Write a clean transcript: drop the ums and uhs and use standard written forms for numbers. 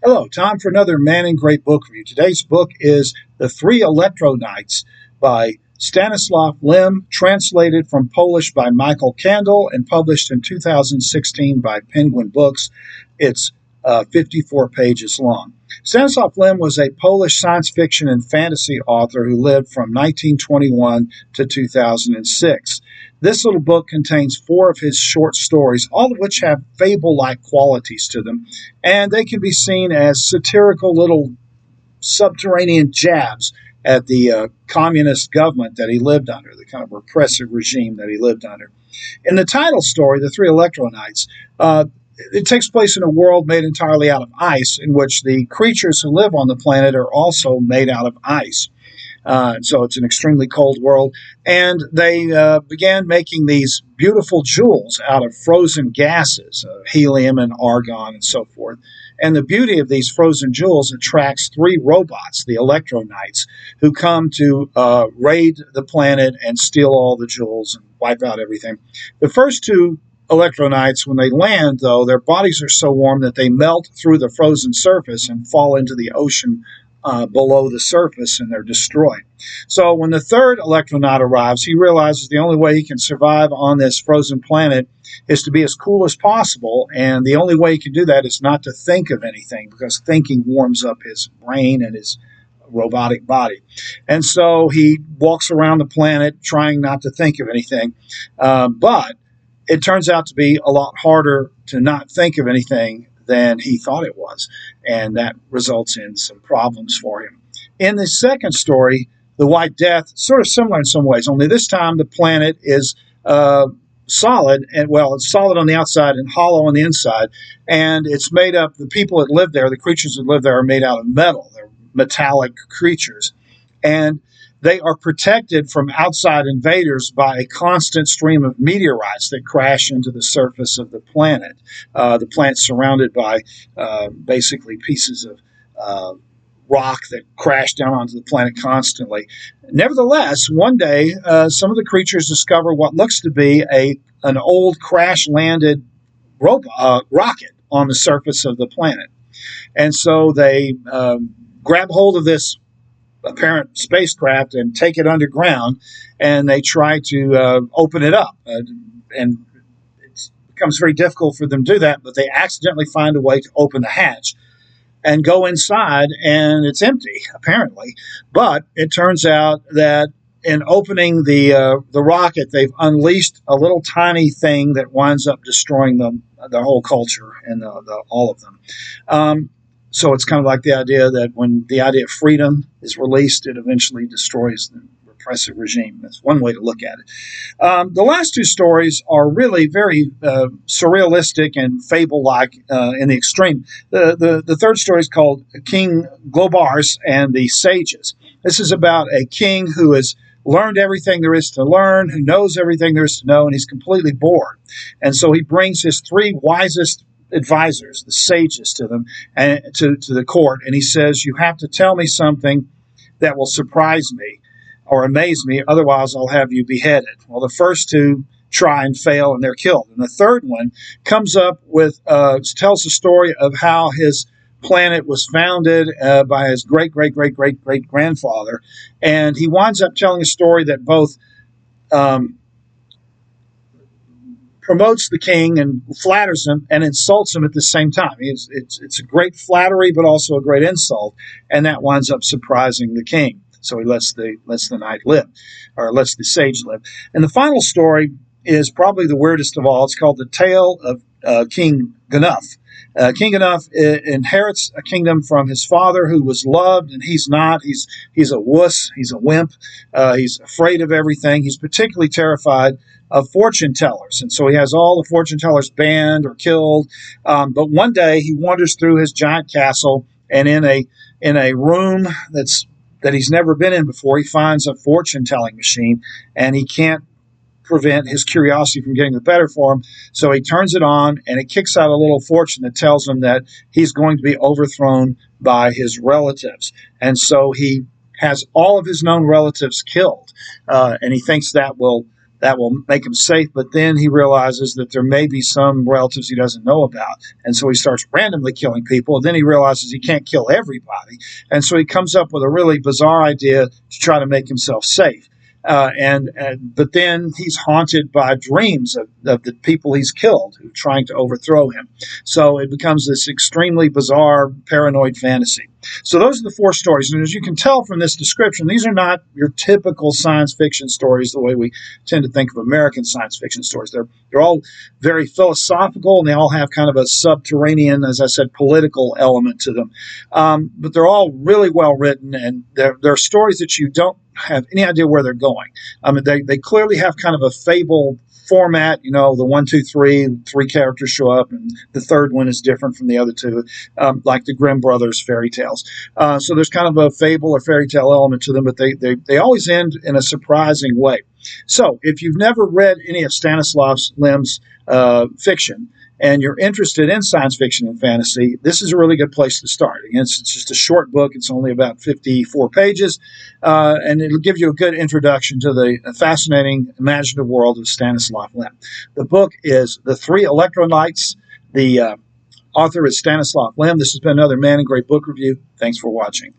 Hello, time for another Manning Great Book Review. Today's book is The Three Electro-Knights by Stanislaw Lem, translated from Polish by Michael Kandel and published in 2016 by Penguin Books. It's 54 pages long. Stanislaw Lem was a Polish science fiction and fantasy author who lived from 1921 to 2006. This little book contains 4 of his short stories, all of which have fable-like qualities to them, and they can be seen as satirical little subterranean jabs at the communist government that he lived under, the kind of repressive regime that he lived under. In the title story, The Three Electro-Knights, it takes place in a world made entirely out of ice, in which the creatures who live on the planet are also made out of ice. So it's an extremely cold world. And they began making these beautiful jewels out of frozen gases, helium and argon and so forth. And the beauty of these frozen jewels attracts 3 robots, the Electro-Knights, who come to raid the planet and steal all the jewels and wipe out everything. The first 2 Electro-Knights, when they land, though, their bodies are so warm that they melt through the frozen surface and fall into the ocean below the surface, and they're destroyed. So when the 3rd Electro-Knight arrives, he realizes the only way he can survive on this frozen planet is to be as cool as possible, and the only way he can do that is not to think of anything, because thinking warms up his brain and his robotic body. And so he walks around the planet trying not to think of anything, but it turns out to be a lot harder to not think of anything than he thought it was, and that results in some problems for him. In the second story, The White Death, sort of similar in some ways, only this time the planet is solid, and well, it's solid on the outside and hollow on the inside, and it's made up, the people that live there, the creatures that live there are made out of metal. They're metallic creatures, and they are protected from outside invaders by a constant stream of meteorites that crash into the surface of the planet. The planet's surrounded by basically pieces of rock that crash down onto the planet constantly. Nevertheless, one day, some of the creatures discover what looks to be an old crash-landed rocket on the surface of the planet. And so they grab hold of this apparent spacecraft and take it underground, and they try to open it up. And it becomes very difficult for them to do that, but they accidentally find a way to open the hatch and go inside, and it's empty, apparently. But it turns out that in opening the rocket, they've unleashed a little tiny thing that winds up destroying the whole culture and all of them. So it's kind of like the idea that when the idea of freedom is released, it eventually destroys the repressive regime. That's one way to look at it. The last 2 stories are really very surrealistic and fable-like in the extreme. The third story is called King Globars and the Sages. This is about a king who has learned everything there is to learn, who knows everything there is to know, and he's completely bored. And so he brings his 3 wisest advisors, the sages, to them and to the court, and he says, you have to tell me something that will surprise me or amaze me, otherwise I'll have you beheaded. Well, the first 2 try and fail, and they're killed, and the third one comes up with tells the story of how his planet was founded by his great-great-great-great-great-grandfather, and he winds up telling a story that both promotes the king and flatters him and insults him at the same time. It's a great flattery, but also a great insult, and that winds up surprising the king. So he lets the knight live, or lets the sage live. And the final story is probably the weirdest of all. It's called The Tale of King Gnuff. King Gnuff inherits a kingdom from his father, who was loved, and he's not. He's a wuss. He's a wimp. He's afraid of everything. He's particularly terrified of fortune tellers, and so he has all the fortune tellers banned or killed. But one day he wanders through his giant castle, and in a room that he's never been in before, he finds a fortune telling machine, and he can't prevent his curiosity from getting the better for him. So he turns it on, and it kicks out a little fortune that tells him that he's going to be overthrown by his relatives. And so he has all of his known relatives killed, and he thinks that will that will make him safe. But then he realizes that there may be some relatives he doesn't know about. And so he starts randomly killing people. And then he realizes he can't kill everybody. And so he comes up with a really bizarre idea to try to make himself safe. But then he's haunted by dreams of the people he's killed who are trying to overthrow him. So it becomes this extremely bizarre, paranoid fantasy. So those are the 4 stories. And as you can tell from this description, these are not your typical science fiction stories the way we tend to think of American science fiction stories. They're all very philosophical, and they all have kind of a subterranean, as I said, political element to them. But they're all really well written, and they're stories that you don't have any idea where they're going. I mean, they clearly have kind of a fable format, the 1, 2, 3 characters show up, and the third one is different from the other 2, like the Grimm brothers fairy tales. So there's kind of a fable or fairy tale element to them, but they always end in a surprising way. So if you've never read any of Stanislaw Lem's fiction, and you're interested in science fiction and fantasy, this is a really good place to start. Again, it's just a short book. It's only about 54 pages, and it'll give you a good introduction to the fascinating, imaginative world of Stanislaw Lem. The book is The 3 Electro-Knights. The author is Stanislaw Lem. This has been another Man in Gray book review. Thanks for watching.